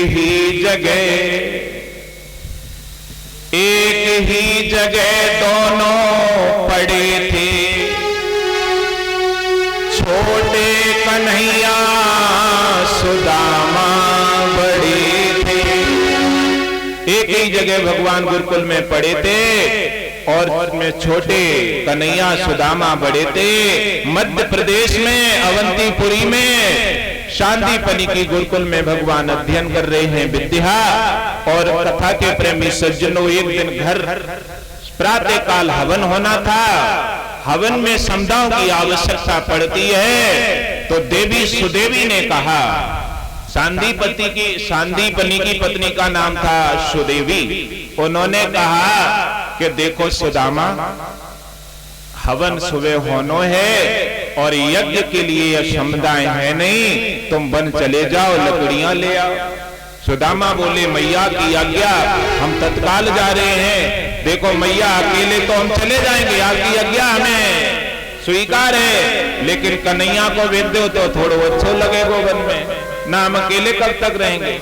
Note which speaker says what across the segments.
Speaker 1: ही जगह दोनों पड़े थे, छोटे कन्हैया सुदामा बड़े थे। एक ही जगह भगवान गुरुकुल में पड़े थे और उसमें छोटे कन्हैया सुदामा बड़े थे। मध्य प्रदेश में अवंतीपुरी में शांतिपनी की गुरुकुल में भगवान अध्ययन कर रहे हैं विद्या। और कथा के प्रेमी सज्जनों, एक दिन घर प्रातः काल हवन होना था। हवन में समदाओं की आवश्यकता पड़ती है, तो देवी सुदेवी ने कहा, सांदीपनी की पत्नी का नाम था सुदेवी। उन्होंने कहा कि देखो सुदामा, हवन सुबह होनो है और यज्ञ के लिए समुदाय है नहीं, तुम वन चले जाओ, लकड़ियां ले आओ। सुदामा बोले, मैया की आज्ञा, हम तत्काल जा रहे हैं। देखो मैया, अकेले तो हम चले जाएंगे, आपकी आज्ञा हमें स्वीकार है, लेकिन कन्हैया को भेज दो तो थोड़ा अच्छा लगेगा वन में, ना हम अकेले कब तक रहेंगे,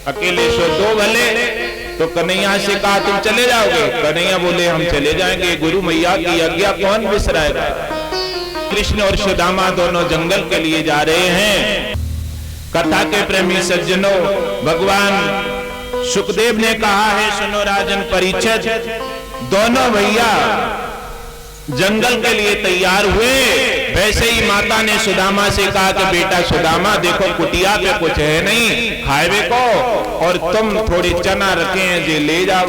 Speaker 1: अकेले सो दो भले। तो कन्हैया से कहा, तुम चले जाओगे? कन्हैया बोले, हम चले जाएंगे, गुरु मैया की आज्ञा कौन बिसराएगा। कृष्ण और सुदामा दोनों जंगल के लिए जा रहे हैं। कथा के प्रेमी सज्जनों, भगवान सुखदेव ने कहा है, सुनो राजन परिचित, दोनों भैया जंगल के लिए तैयार हुए। वैसे ही माता ने सुदामा से कहा कि बेटा सुदामा, देखो कुटिया पे कुछ है नहीं खाए को, और तुम थोड़े चना रखे हैं जे ले जाओ।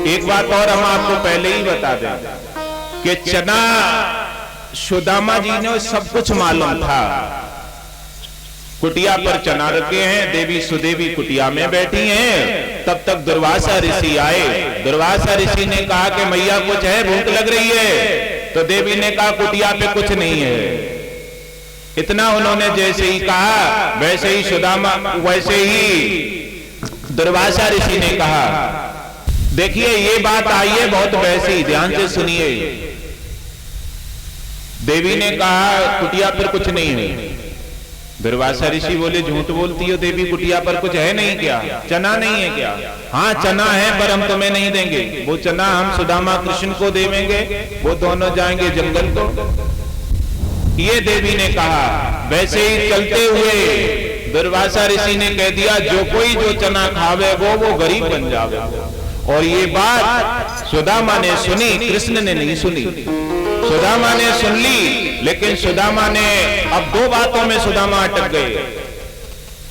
Speaker 1: एक बात और हम आपको पहले ही बता दें कि चना सुदामा जी ने सब कुछ मालूम था। कुटिया पर चना रखे हैं, देवी सुदेवी कुटिया में बैठी हैं। तब तक दुर्वासा ऋषि आए। दुर्वासा ऋषि ने कहा कि मैया कुछ है, भूख लग रही है। तो देवी ने कहा कुटिया पे कुछ नहीं है। इतना उन्होंने जैसे ही कहा, वैसे ही दुर्वासा ऋषि ने कहा, देखिए ये बात आई है बहुत वैसी, ध्यान से सुनिए। देवी ने कहा कुटिया पर कुछ नहीं है। दुर्वासा ऋषि बोले, झूठ बोलती हो देवी, कुटिया पर कुछ है नहीं क्या? चना नहीं है क्या? हाँ चना है, पर हम तुम्हें नहीं देंगे। वो चना हम सुदामा कृष्ण को देवेंगे, वो दोनों जाएंगे जंगल को। ये देवी ने कहा। वैसे ही चलते हुए दुर्वासा ऋषि ने कह दिया, जो कोई जो चना खावेगो वो गरीब बन जावेगो। और ये बात सुदामा ने सुनी, कृष्ण ने नहीं सुनी। सुदामा ने सुन ली, लेकिन सुदामा ने अब दो बातों में सुदामा अटक गए।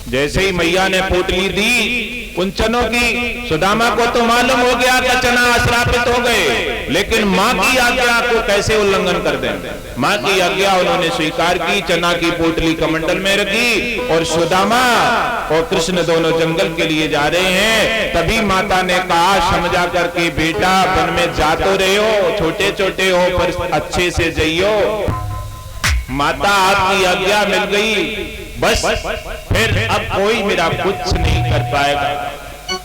Speaker 1: जैसे ही मैया ने पोटली दी उन चनों की, सुदामा को तो मालूम हो गया कि चना अश्रापित हो गए, लेकिन माँ की आज्ञा को कैसे उल्लंघन कर दें। माँ की आज्ञा उन्होंने स्वीकार की, चना की पोटली कमंडल में रखी और सुदामा और कृष्ण दोनों जंगल के लिए जा रहे हैं। तभी माता ने कहा समझा करके, बेटा वन में जा तो रहे हो, छोटे छोटे हो पर अच्छे से जइयो। माता आपकी आज्ञा मिल गई, बस फिर अब कोई मेरा कुछ नहीं कर पाएगा।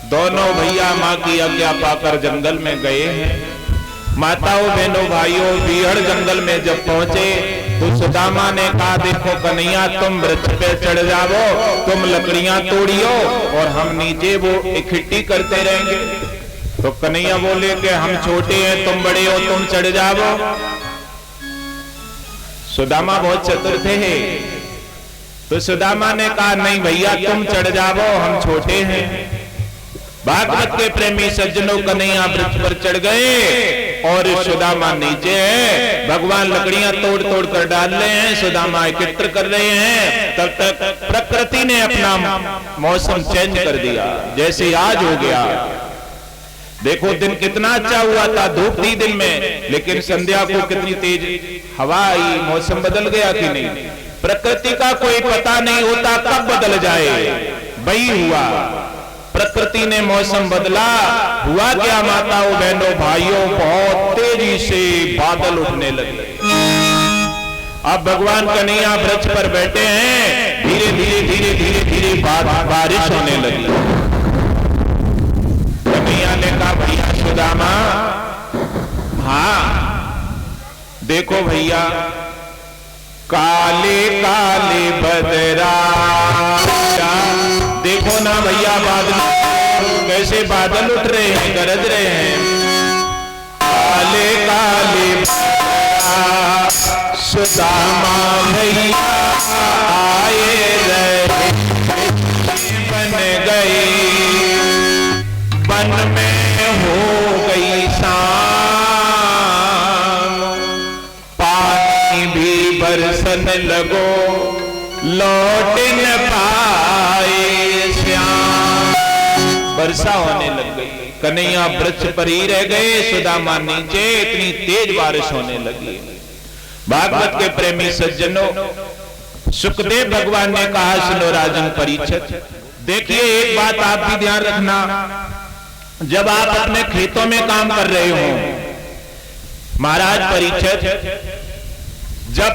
Speaker 1: दोनों भैया माँ की आज्ञा पाकर जंगल में गए हैं। माताओं बहनों भाइयों, बीहड़ जंगल में जब पहुंचे तो सुदामा ने कहा, देखो कन्हैया तुम वृक्ष पे चढ़ जाओ, तुम लकड़ियां तोड़ियो और हम नीचे वो इकट्ठी करते रहेंगे। तो कन्हैया बोले कि हम छोटे हैं, तुम बड़े हो, तुम चढ़ जाओ। सुदामा बहुत चतुर थे, तो सुदामा ने कहा नहीं भैया तुम चढ़ जाओ, हम छोटे हैं। भागवत के प्रेमी सज्जनों, कन्हैया वृक्ष पर चढ़ गए और सुदामा नीचे है। भगवान लकड़ियां तोड़ तोड़ कर डाल रहे हैं, सुदामा एकत्र कर रहे हैं। तब तक प्रकृति ने अपना मौसम चेंज कर दिया, जैसे आज हो गया। देखो दिन कितना अच्छा हुआ था, धूप थी दिन में, लेकिन संध्या को कितनी तेज हवा आई, मौसम बदल गया कि नहीं। प्रकृति का कोई पता नहीं होता कब बदल जाए, वही हुआ। प्रकृति ने मौसम बदला। हुआ क्या माताओं बहनों भाइयों, बहुत तेजी से बादल उठने लगे। अब भगवान कन्हैया वृक्ष पर बैठे हैं, धीरे धीरे धीरे धीरे धीरे बारिश होने लगी। कन्हैया ने कहा भैया सुदामा, हाँ देखो भैया, काले काले बदरा, देखो ना भैया जैसे बादल उठ रहे हैं, गरज रहे हैं। काले काले सुदामा भैया आए रहे, बन गई बन में हो गई शाम, पानी भी बरसन लगो लौट न पाए श्याम। वर्षा होने लग गई, कन्हैया वृक्ष पर ही रह गए, सुदामा नीचे, इतनी तेज बारिश होने लगी। भागवत के प्रेमी सज्जनों, सुखदेव भगवान ने कहा, सुनो राजन परीक्षित, देखिए एक बात आप भी ध्यान रखना, जब आप अपने खेतों में काम कर रहे हो, महाराज परीक्षित, जब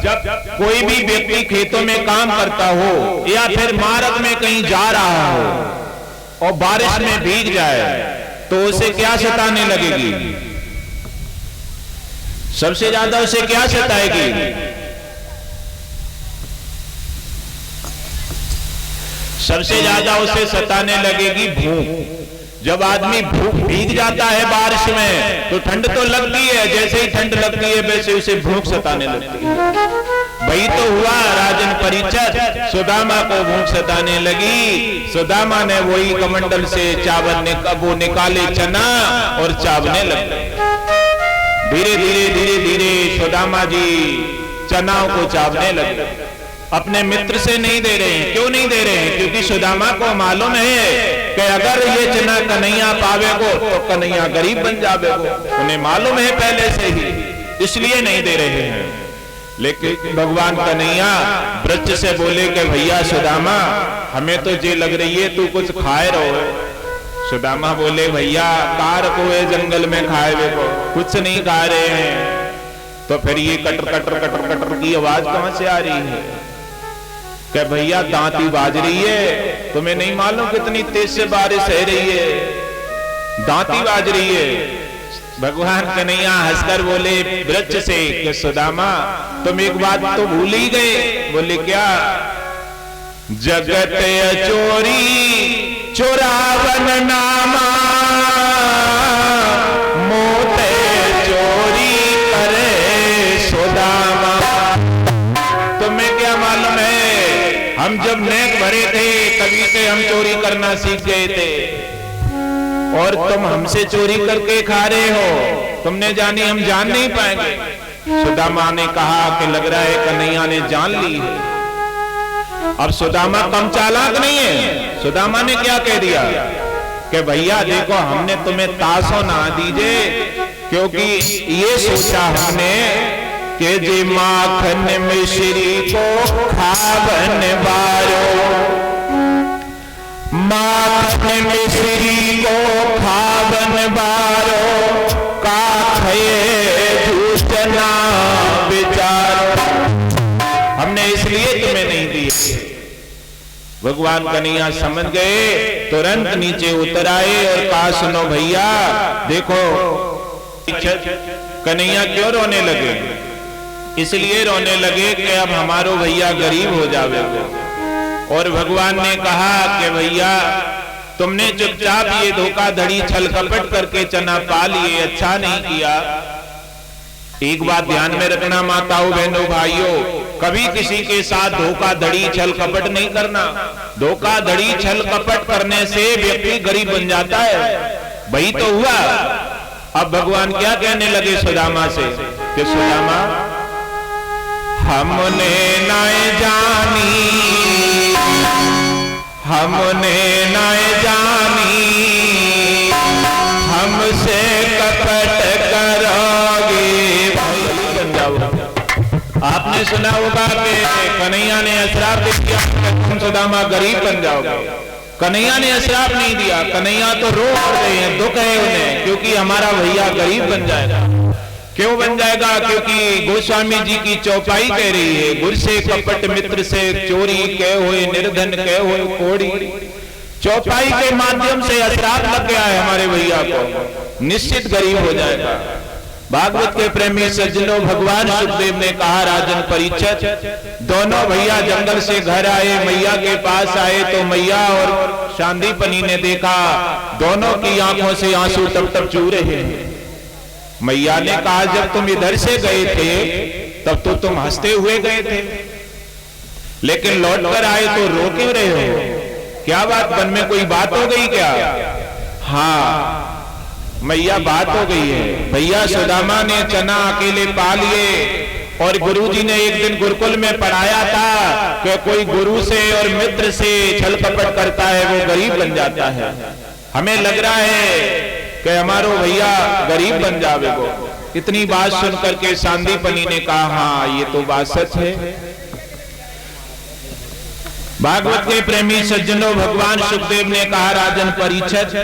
Speaker 1: कोई भी व्यक्ति खेतों में काम करता हो या फिर मार्ग में कहीं जा रहा हो और बारिश में भीग जाए तो उसे क्या सताने लगेगी? सबसे ज्यादा उसे क्या सताएगी? सबसे ज्यादा उसे सताने लगेगी भूख। जब आदमी भूख भीग जाता है बारिश में तो ठंड तो लगती है, जैसे ही ठंड लगती है वैसे उसे भूख सताने लगती है। वही तो हुआ राजन परीक्षित, सुदामा को भूख सताने लगी। सुदामा ने वही कमंडल से वो निकाले चना और चावने लगे। धीरे धीरे धीरे धीरे सुदामा जी चनाओं को चावने लगे। अपने मित्र से नहीं दे रहे हैं। क्यों नहीं दे रहे हैं? क्योंकि सुदामा को मालूम है कि अगर ये चना कन्हैया पावेगो तो कन्हैया गरीब बन जावेगो, उन्हें मालूम है पहले से ही, इसलिए नहीं दे रहे हैं। लेकिन भगवान कन्हैया वृक्ष से बोले कि भैया सुदामा, हमें तो ये लग रही है तू कुछ खाए रहो। सुदामा बोले, भैया कार को जंगल में खाए वे को कुछ नहीं खा रहे हैं। तो फिर ये कटर कटर कटर कटर की आवाज कहां से आ रही है? कि भैया दांती बाज रही है, तुम्हें नहीं मालूम कितनी तेज से बारिश है रही है, दांती बाज रही है। भगवान कन्हैया हंसकर बोले वृक्ष से कि सुदामा तुम एक बात तो भूल ही गए। बोले क्या? जगत चोरी चोरावन नामा, मोते चोरी करे सुदामा। तुम्हें क्या मालूम है, हम जब नेक भरे थे तभी से हम चोरी करना सीख गए थे, और तुम हमसे चोरी करके खा रहे हो, तुमने जानी हम जान नहीं पाएंगे। सुदामा ने कहा कि लग रहा है कन्हैया ने जान ली है। अब सुदामा कम चालाक नहीं है। सुदामा ने क्या कह दिया कि भैया देखो, हमने तुम्हें तासो ना दीजिए, क्योंकि ये सोचा हमने कि जे माखन मिश्री को खावन बारो, माखन मिश्री को खावन बारो, का खये दूसना विचारो। हमने इसलिए तुम्हें नहीं दी। भगवान कन्हैया समझ गए, तुरंत नीचे उतर आए और कहा, सुनो भैया देखो, कन्हैया क्यों रोने लगे? इसलिए रोने लगे कि अब हमारो भैया गरीब हो जावेगा। और भगवान ने कहा कि भैया तुमने चुपचाप ये धोखाधड़ी छल कपट करके चना पा लिए, अच्छा नहीं किया। एक बात ध्यान में रखना माताओं बहनों भाइयों, कभी किसी के साथ धोखाधड़ी छल कपट नहीं करना। धोखाधड़ी छल कपट करने से व्यक्ति गरीब बन जाता है। वही तो हुआ। अब भगवान क्या कहने लगे सुदामा से कि सुदामा, हमने न जानी, हमने न जानी, हमसे कपट करोगे। आपने सुना होगा कि कन्हैया ने श्राप दिया तुम सुदामा गरीब बन जाओगे। कन्हैया ने श्राप नहीं दिया, कन्हैया तो रो रहे हैं, दुख है उन्हें, क्योंकि हमारा भैया गरीब बन जाएगा। क्यों बन जाएगा? क्योंकि गोस्वामी जी की चौपाई कह रही है, गुर से कपट मित्र से चोरी कह हुए, निर्धन कह हुए कोड़ी। चौपाई के माध्यम से श्राप लग गया है हमारे भैया को, निश्चित गरीब हो जाएगा। भागवत के प्रेमी सज्जनों, भगवान सुखदेव ने कहा राजन परीक्षित, दोनों भैया जंगल से घर आए, मैया के पास आए तो मैया और सांदीपनी ने देखा दोनों की आंखों से आंसू टप टप चू रहे हैं। मैया ने कहा जब तुम इधर से गए थे तब तो तुम हंसते हुए गए थे, लेकिन लौट कर आए तो रो क्यों रहे हो? क्या बात, मन में कोई बात हो गई क्या? हाँ मैया, बात हो गई है। भैया सुदामा ने चना अकेले पा लिए और गुरुजी ने एक दिन गुरुकुल में पढ़ाया था कि कोई गुरु से और मित्र से छल कपट करता है वो गरीब बन जाता है। हमें लग रहा है कि हमारो भैया गरीब बन जावेगो। इतनी बात सुनकर के सांदीपनी ने कहा हाँ ये तो बात सच है। भागवत के प्रेमी सज्जनों, भगवान सुखदेव ने कहा राजन परीक्षित,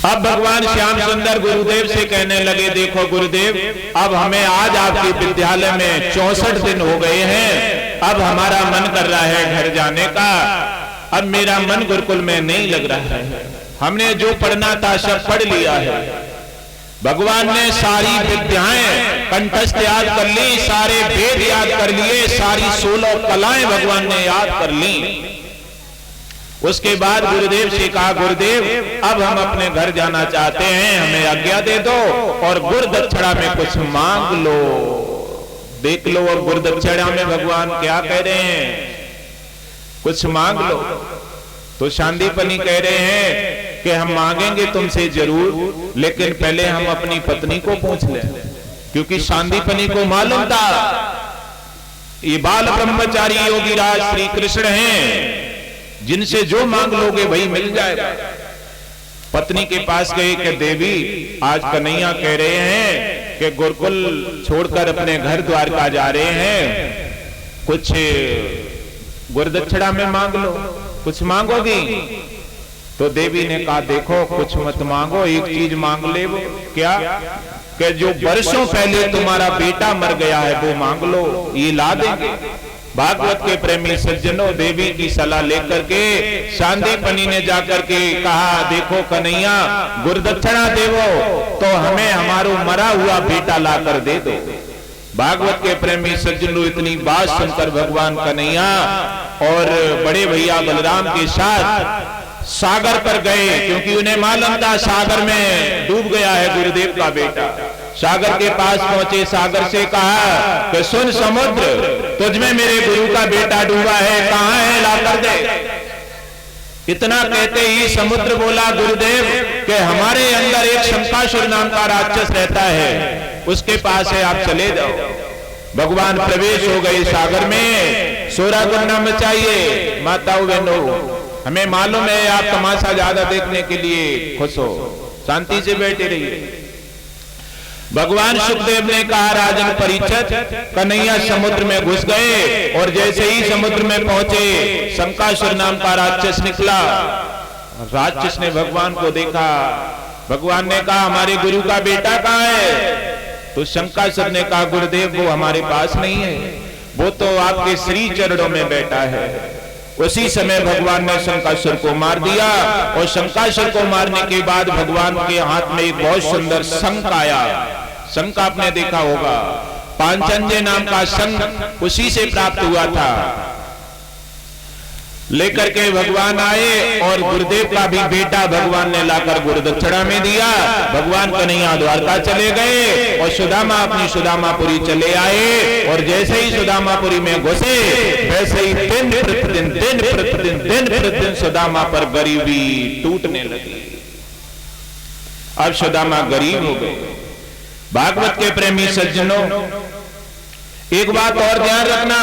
Speaker 1: अब भगवान श्याम सुंदर गुरुदेव से कहने लगे देखो गुरुदेव, अब हमें आज आपके विद्यालय में 64 दिन हो गए हैं, अब हमारा मन कर रहा है घर जाने का, अब मेरा मन गुरुकुल में नहीं लग रहा है। हमने जो पढ़ना था सब पढ़ लिया है। भगवान ने सारी विद्याएं कंठस्थ याद कर ली, सारे वेद याद कर लिए, सारी 16 कलाएं भगवान ने याद कर ली। उसके बाद गुरुदेव से कहा गुरुदेव अब हम अपने घर जाना चाहते हैं, हमें आज्ञा दे दो और गुरु दक्षिणा में कुछ मांग लो। देख लो और गुरु दक्षिणा में भगवान क्या कह रहे हैं, कुछ मांग लो। तो सांदीपनी कह रहे हैं कि हम मांगेंगे तुमसे जरूर, लेकिन पहले हम अपनी पत्नी को पूछ लें, क्योंकि सांदीपनी को मालूम था ये बाल ब्रह्मचारी योगीराज श्री कृष्ण हैं, जिनसे जो मांग लोगे वही मिल जाएगा। पत्नी के पास गए कि देवी आज कन्हैया कह रहे हैं कि गुरुकुल छोड़कर अपने घर द्वारका जा रहे हैं, कुछ गुरुदक्षिणा में मांग लो, कुछ मांगोगी? तो देवी ने कहा देखो कुछ मत मांगो, एक चीज मांग ले। वो क्या? कि जो वर्षों पहले तुम्हारा बेटा मर गया है वो मांग लो, ये ला देंगे। भागवत के प्रेमी सज्जनों, देवी की सलाह लेकर के सांदीपनी ने जाकर के कहा देखो कन्हैया गुरुदक्षिणा देवो तो हमें हमारो मरा हुआ बेटा लाकर दे दो। भागवत के प्रेमी सज्जनों, इतनी बात सुनकर भगवान कन्हैया और बड़े भैया बलराम के साथ सागर पर गए, क्योंकि उन्हें मालूम था सागर में डूब गया है गुरुदेव का बेटा। सागर के पास पहुंचे, सागर से कहा कि सुन समुद्र, तुझमें मेरे गुरु का बेटा डूबा है, कहां है, लाकर दे। इतना कहते ही समुद्र बोला गुरुदेव कि हमारे अंदर एक शंकासुर नाम का राक्षस रहता है, उसके पास है, आप चले जाओ। भगवान प्रवेश हो गए सागर में, सोरा गुन्ना मचाइए। माताओं बहनों, हमें मालूम है आप तमाशा ज्यादा देखने के लिए खुश हो, शांति से बैठे रहिए। भगवान सुखदेव ने कहा राजन परीक्षित, कन्हैया समुद्र में घुस गए और जैसे ही समुद्र में पहुंचे शंकासुर नाम का राक्षस निकला। राक्षस ने भगवान को देखा, भगवान ने कहा हमारे गुरु का बेटा कहाँ है? तो शंकासुर ने कहा गुरुदेव वो हमारे पास नहीं है, वो तो आपके श्री चरणों में बैठा है। उसी समय भगवान ने शंकासुर को मार दिया और शंकासुर को मारने के बाद भगवान के हाथ में एक बहुत सुंदर शंख आया। शंख आपने देखा होगा, पांचजन्य नाम का शंख उसी से प्राप्त हुआ था। लेकर के भगवान आए और गुरुदेव का भी बेटा भगवान ने लाकर गुरुदक्षिणा में दिया। भगवान कन्हैया द्वारका चले गए और सुदामा अपनी सुदामापुरी चले आए और जैसे ही सुदामापुरी में घुसे वैसे ही दिन प्रतिदिन सुदामा पर गरीबी टूटने लगी। अब सुदामा गरीब हो गए। भागवत के प्रेमी सज्जनों, एक बात और ध्यान रखना,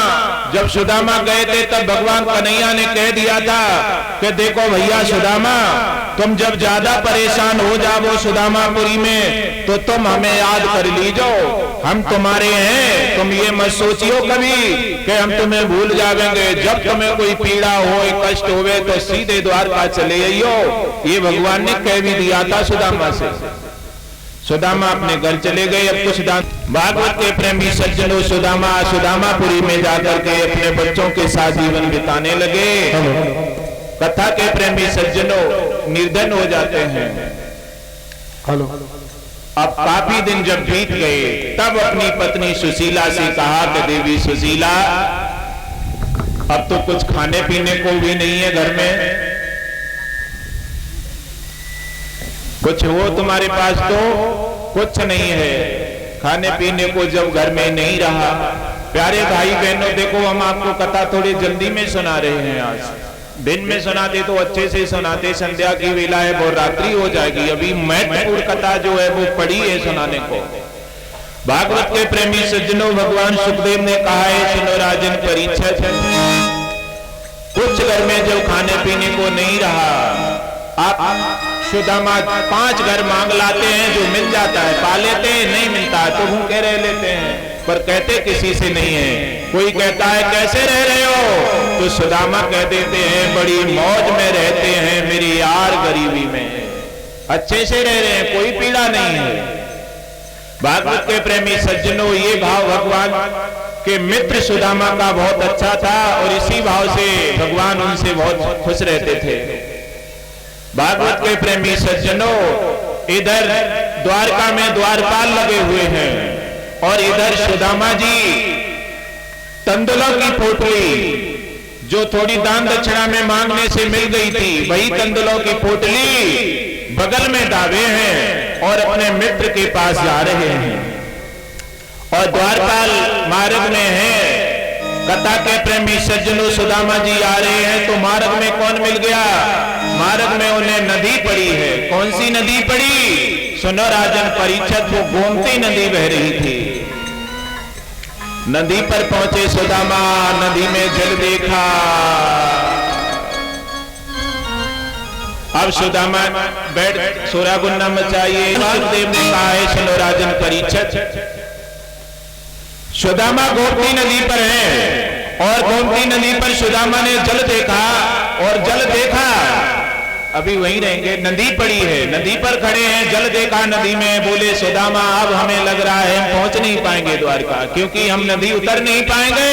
Speaker 1: जब सुदामा गए थे तब भगवान कन्हैया ने कह दिया था कि देखो भैया सुदामा, तुम जब ज्यादा परेशान हो जाओ सुदामापुरी में तो तुम हमें याद कर लीजो, हम तुम्हारे हैं। तुम ये मत सोचियो कभी कि हम तुम्हें भूल जाएंगे। जब तुम्हें कोई पीड़ा हो, कष्ट होवे तो सीधे द्वारका चले आइयो। ये भगवान ने कह भी दिया था सुदामा से। सुदामा अपने घर चले गए। अब कुछ भागवत के प्रेमी सज्जनों, सुदामापुरी में जाकर के अपने बच्चों के साथ जीवन बिताने लगे। कथा के प्रेमी सज्जनों निर्धन हो जाते हैं।
Speaker 2: हेलो।
Speaker 1: अब काफी दिन जब बीत गए तब अपनी पत्नी सुशीला से कहा कि देवी सुशीला, अब तो कुछ खाने पीने को भी नहीं है घर में, कुछ हो तुम्हारे पास? तो कुछ नहीं है, खाने पीने को जब घर में नहीं रहा। प्यारे भाई बहनों, देखो हम आपको कथा थोड़ी जल्दी में सुना रहे हैं। आज दिन में सुनाते तो अच्छे से सुनाते, संध्या की वेला है, बहुत रात्रि हो जाएगी। अभी महत्वपूर्ण कथा जो है वो पड़ी है सुनाने को। भागवत के प्रेमी सज्जनों, भगवान सुखदेव ने कहा है, सुनो राजन परीक्षित, कुछ घर में जब खाने पीने को नहीं रहा, आप सुदामा 5 घर मांग लाते हैं, जो मिल जाता है पा लेते हैं, नहीं मिलता तो भूखे रह लेते हैं, पर कहते किसी से नहीं है। कोई कहता है कैसे रह रहे हो, तो सुदामा कह देते हैं बड़ी मौज में रहते हैं मेरी यार, गरीबी में अच्छे से रह रहे हैं, कोई पीड़ा नहीं है। भागवत के प्रेमी सज्जनों, ये भाव भगवान के मित्र सुदामा का बहुत अच्छा था और इसी भाव से भगवान उनसे बहुत खुश रहते थे। भागवत के प्रेमी सज्जनों, इधर द्वारका में द्वारपाल लगे हुए हैं और इधर सुदामा जी तंदुलों की पोटली जो थोड़ी दान दक्षिणा में मांगने से मिल गई थी, वही तंदुलों की पोटली बगल में दावे हैं और अपने मित्र के पास जा रहे हैं। और द्वारपाल मार्ग में है। कथा के प्रेमी सज्जनों, सुदामा जी आ रहे हैं तो मार्ग में कौन मिल गया? मार्ग में उन्हें नदी पड़ी है। कौन सी नदी पड़ी? सुनो राजन परीक्षित, वो गोमती नदी बह रही थी। नदी पर पहुंचे सुदामा, नदी में जल देखा। अब सुदामा बैठ सोरागुन्ना मचाइए। सुखदेव ने कहा है, सुनो राजन परीक्षित, सुदामा गोमती नदी पर है और गोमती नदी पर सुदामा ने जल देखा और जल देखा, अभी वहीं रहेंगे, नदी पड़ी है, नदी पर खड़े हैं, जल देखा नदी में। बोले सुदामा, अब हमें लग रहा है हम पहुंच नहीं पाएंगे द्वारका, क्योंकि हम नदी उतर नहीं पाएंगे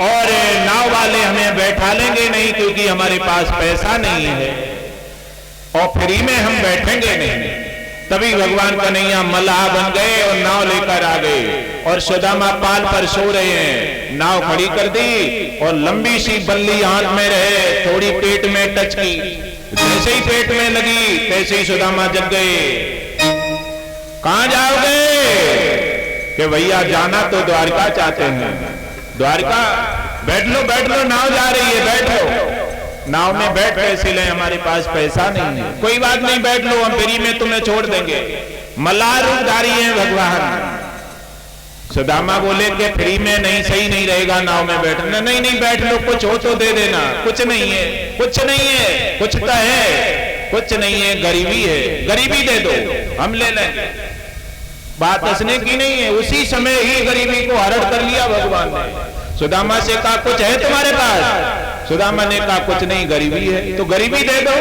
Speaker 1: और नाव वाले हमें बैठा लेंगे नहीं, क्योंकि हमारे पास पैसा नहीं है और फ्री में हम बैठेंगे नहीं। तभी भगवान कन्हैया मल्लाह बन गए और नाव लेकर आ गए और सुदामा पाल पर सो रहे हैं। नाव खड़ी कर दी और लंबी सी बल्ली हाथ में रहे, थोड़ी पेट में टच की, जैसे ही पेट में लगी तैसे ही सुदामा जग गए। कहां जाओगे? कि भैया जाना तो द्वारका चाहते हैं। द्वारका? बैठ लो, नाव जा रही है, बैठ लो। नाव में बैठ कैसे लें, हमारे पास पैसा नहीं है। कोई बात नहीं, बैठ लो, हम फ्री में तुम्हें छोड़ देंगे। मल्लाह रूपधारी है भगवान। सुदामा बोले कि फ्री में नहीं, सही नहीं रहेगा नाव में बैठना। नहीं नहीं, बैठ लो, कुछ हो तो दे देना। कुछ नहीं है, कुछ नहीं है, कुछ तो है, कुछ नहीं है, गरीबी है, गरीबी दे दो, हम ले लेंगे। बात हंसने की नहीं है, उसी समय ही गरीबी को हरण कर लिया भगवान ने। सुदामा से कहा, कुछ है तुम्हारे पास? सुदामा ने कहा, कुछ नहीं, गरीबी है। तो गरीबी दे दो।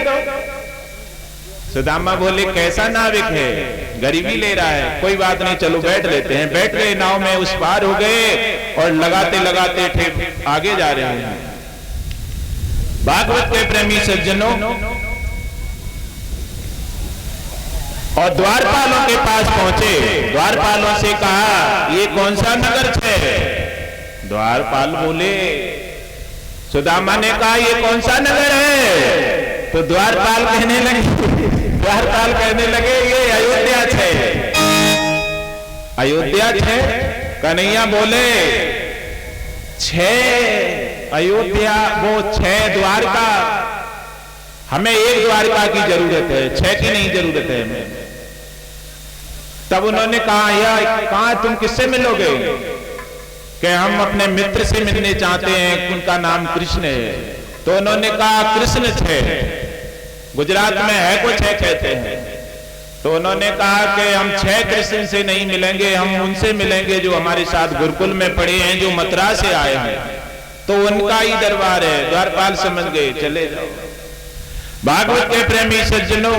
Speaker 1: सुदामा बोले, कैसा नाविक है, गरीबी ले रहा है। कोई बात नहीं, चलो बैठ लेते हैं। बैठ गए, नाव में उस पार हो गए और लगाते लगाते ठेक आगे जा रहे हैं। भागवत के प्रेमी सज्जनों, और द्वारपालों के पास पहुंचे। द्वारपालों से कहा, ये कौन सा नगर है? द्वारपाल बोले, सुदामा ने कहा, ये कौन सा नगर है? तो द्वारपाल कहने लगे, ये अयोध्या है। अयोध्या है? कन्हैया बोले, 6 अयोध्या, वो 6 द्वारका, हमें 1 द्वारका की जरूरत है, 6 की नहीं जरूरत है हमें। तब उन्होंने कहा, या कहा तुम किससे मिलोगे? कि हम अपने मित्र से मिलने चाहते हैं, उनका नाम कृष्ण है। तो उन्होंने कहा, कृष्ण है, गुजरात में है कुछ है कहते हैं। तो उन्होंने कहा कि हम 6 कृष्ण से नहीं मिलेंगे, हम उनसे मिलेंगे जो हमारे साथ गुरुकुल में पढ़े हैं, जो मथुरा से आए हैं, तो उनका ही दरबार है। द्वारपाल समझ गए, चले जाओ। भागवत के प्रेमी सज्जनों,